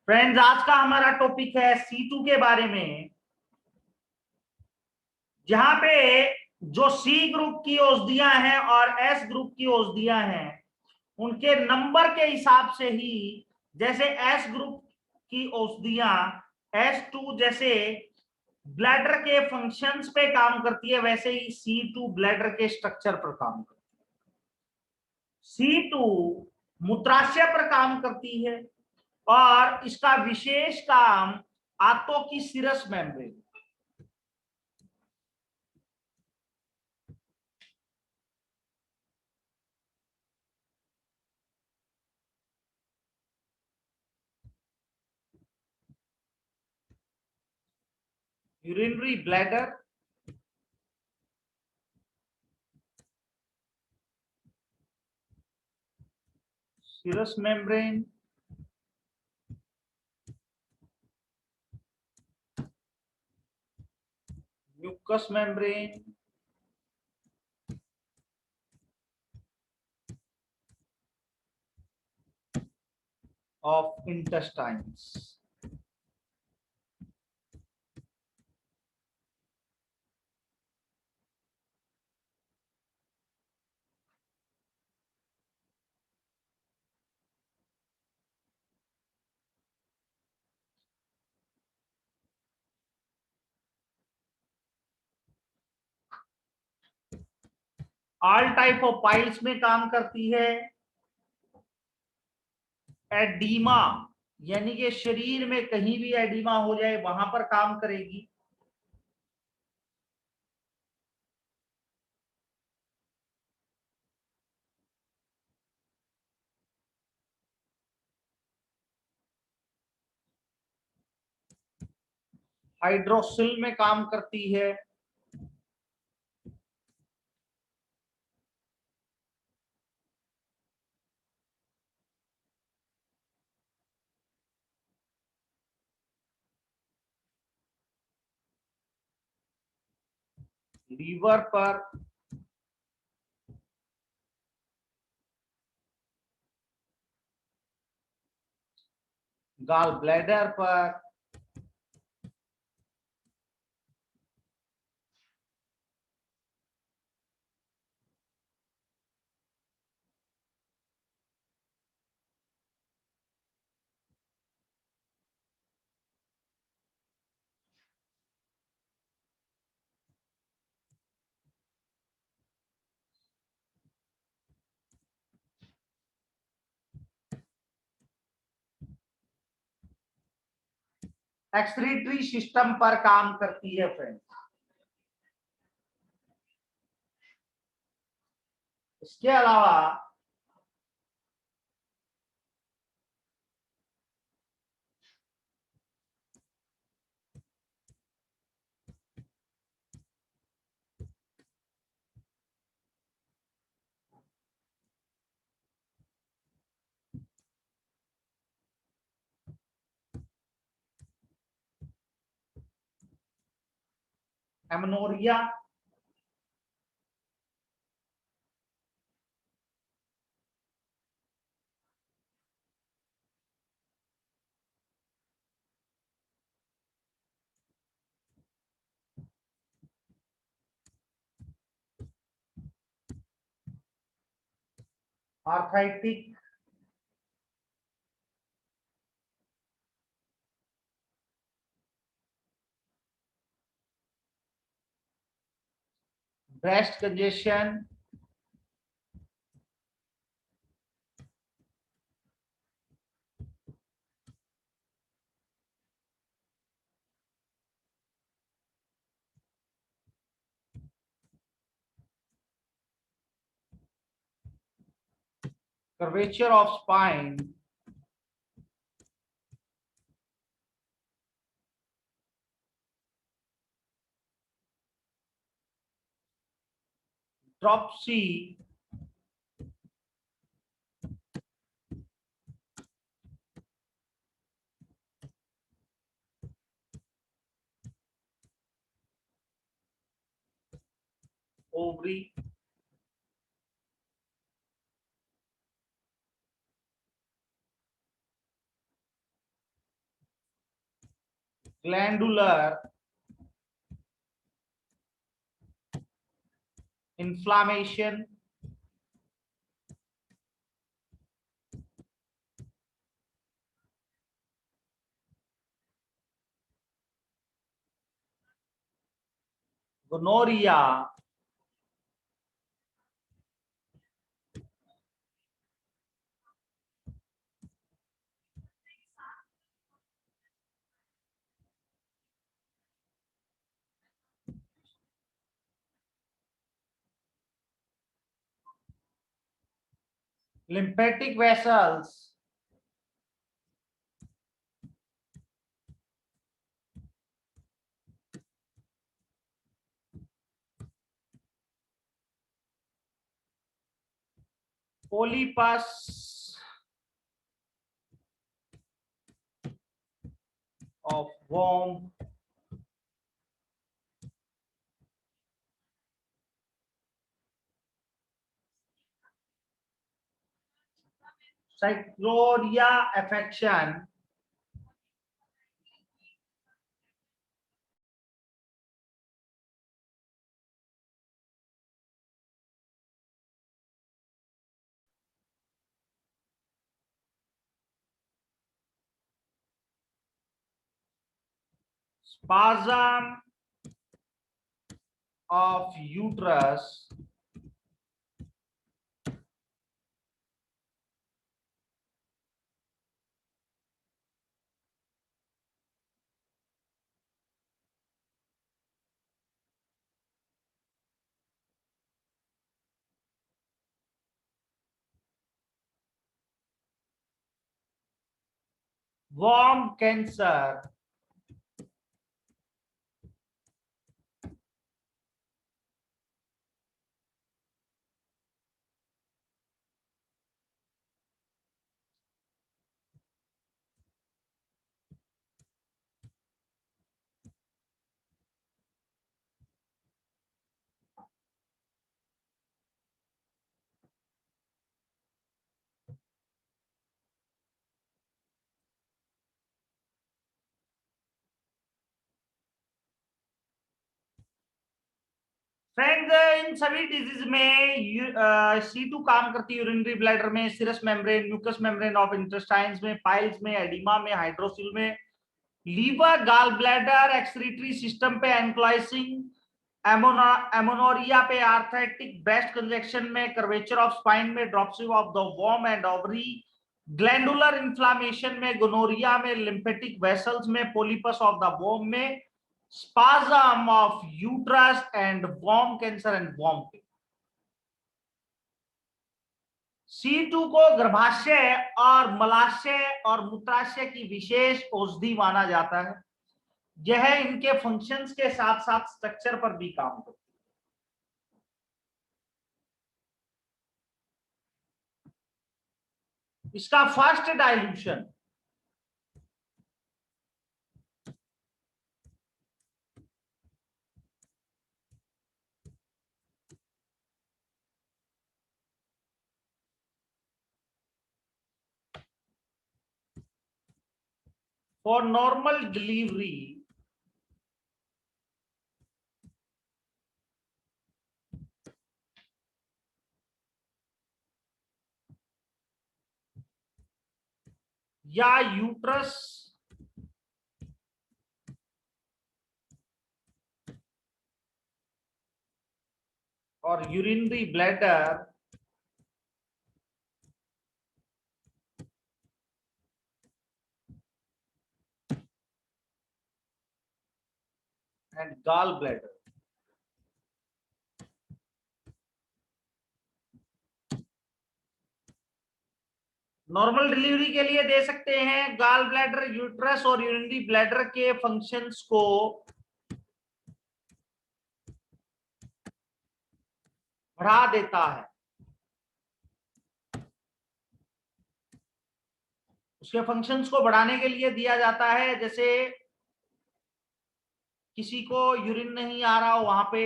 Friends, आज का हमारा टॉपिक है C2 के बारे में, जहां पे जो C ग्रुप की औषधियां हैं और S ग्रुप की औषधियां हैं, उनके नंबर के हिसाब से ही, जैसे S ग्रुप की औषधियां S2 जैसे ब्लैडर के फंक्शंस पे काम करती है, वैसे ही C2 ब्लैडर के स्ट्रक्चर पर काम करती है। C2 मूत्राशय पर काम करती है और इसका विशेष काम आंतों की serous membrane, urinary bladder, serous membrane, mucous membrane, of intestines. All type of piles में काम करती है। एडीमा यानी कि शरीर में कहीं भी एडीमा हो जाए वहां पर काम करेगी। हाइड्रोसिल में काम करती है। लीवर पर, गॉल ब्लैडर पर, एक्सक्रीटरी सिस्टम पर काम करती है। फ्रेंड्स, इसके अलावा amenorrhoea, arthritic, breast congestion, curvature of spine, dropsy, ovary, glandular inflammation, gonorrhea, lymphatic vessels, polypus of worm, Cyclodia affection, spasm of uterus, worm cancer, friends इन सभी डिजीज में C2 काम करती है यूरिनरी ब्लैडर में, serous membrane, mucous membrane of intestines में, piles में, edema में, हाइड्रोसिल में, liver, gall bladder, excretory system पे, एंक्लाइसिंग, एमोनोरिया पे, आर्थराइटिक ब्रेस्ट कंजेक्शन में, कर्वेचर ऑफ स्पाइन में, ड्रॉप्सी ऑफ द वॉर्म एंड ओवरी, ग्लैंडुलर इन्फ्लामेशन में, गोनोरिया में, लिम्फेटिक वेसल्स में, पोलिपस ऑफ द वॉर्म में, spasm of uterus and worm cancer and worm pit. C2 को गर्भाशय और मलाशय और मूत्राशय की विशेष औषधि माना जाता है। यह इनके फंक्शंस के साथ साथ स्ट्रक्चर पर भी काम करती है। इसका first dilution for normal delivery या यूट्रस और urinary bladder and gall bladder, normal delivery के लिए दे सकते हैं। गॉल ब्लैडर, यूट्रस और यूरिनरी ब्लैडर के फंक्शंस को बढ़ा देता है। उसके फंक्शंस को बढ़ाने के लिए दिया जाता है, जैसे किसी को यूरिन नहीं आ रहा हो, वहां पे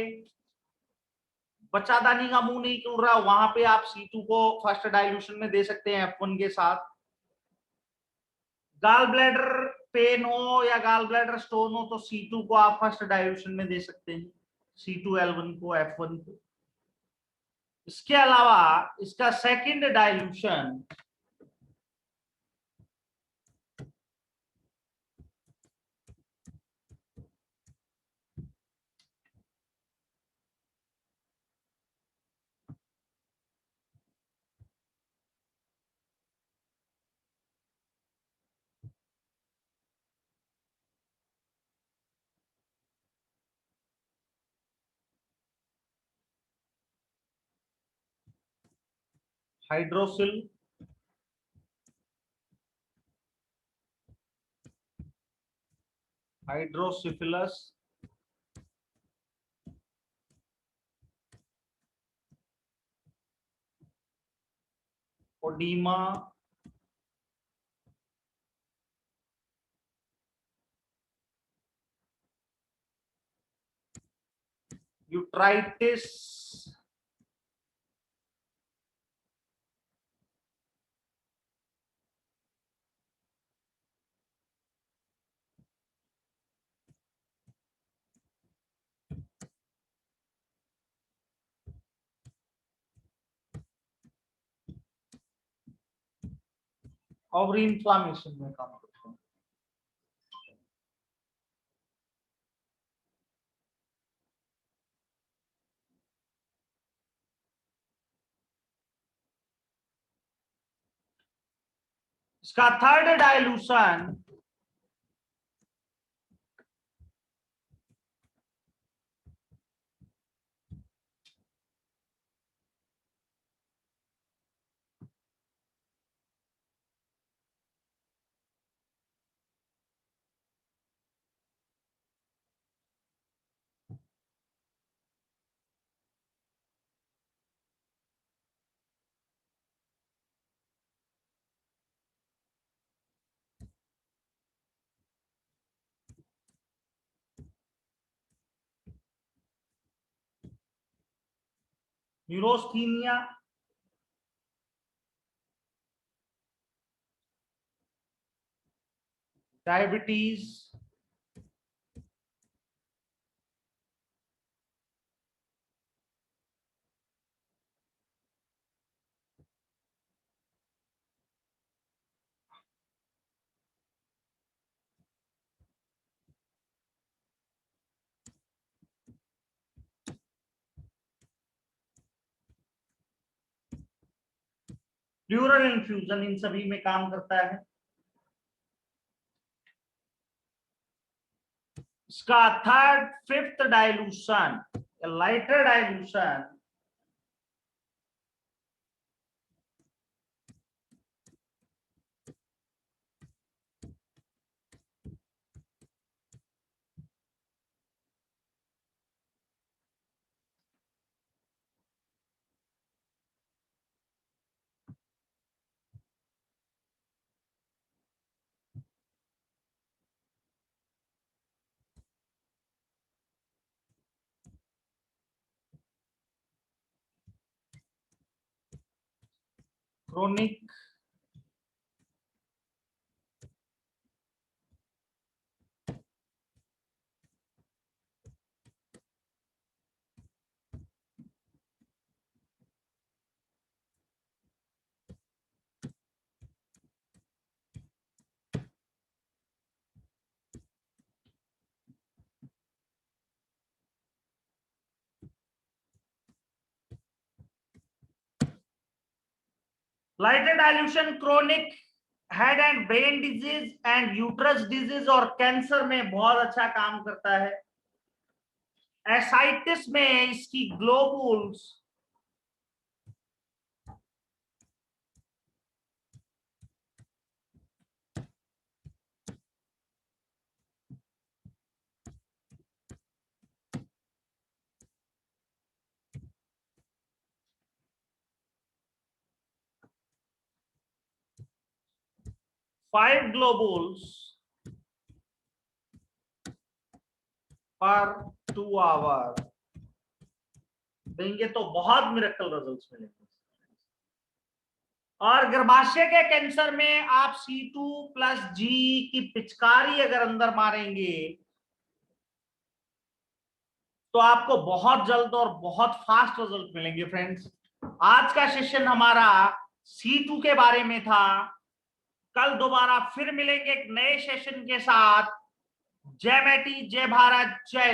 बच्चादानी का मुंह नहीं खुल रहा, वहां पे आप C2 को फर्स्ट डाइल्यूशन में दे सकते हैं F1 के साथ। गॉल ब्लैडर पेन हो या गाल ब्लैडर स्टोन हो तो C2 को आप फर्स्ट डाइल्यूशन में दे सकते हैं, C2L1 को, F1 को। इसके अलावा इसका second dilution hydrocele, hydrocephalus, oedema, uteritis, और इन्फ्लामेशन में काम करते हैं। इसका third dilution neurasthenia, diabetes, pleural infusion इन सभी में काम करता है। इसका third fifth dilution, lighter dilution chronic, lighter dilution chronic head and brain disease and uterus disease और कैंसर में बहुत अच्छा काम करता है। एसाइटिस में इसकी ग्लोबुल्स फाइव ग्लोबुल्स पर 2 आवर देंगे तो बहुत मिरेकल रिजल्ट्स मिलेंगे। और गर्भाशय के कैंसर में आप C2 प्लस G की पिचकारी अगर अंदर मारेंगे तो आपको बहुत जल्द और बहुत फास्ट रिजल्ट मिलेंगे फ्रेंड्स। आज का सेशन हमारा C2 के बारे में था। कल दोबारा फिर मिलेंगे एक नए सेशन के साथ। जय बेटी, जय भारत, जय।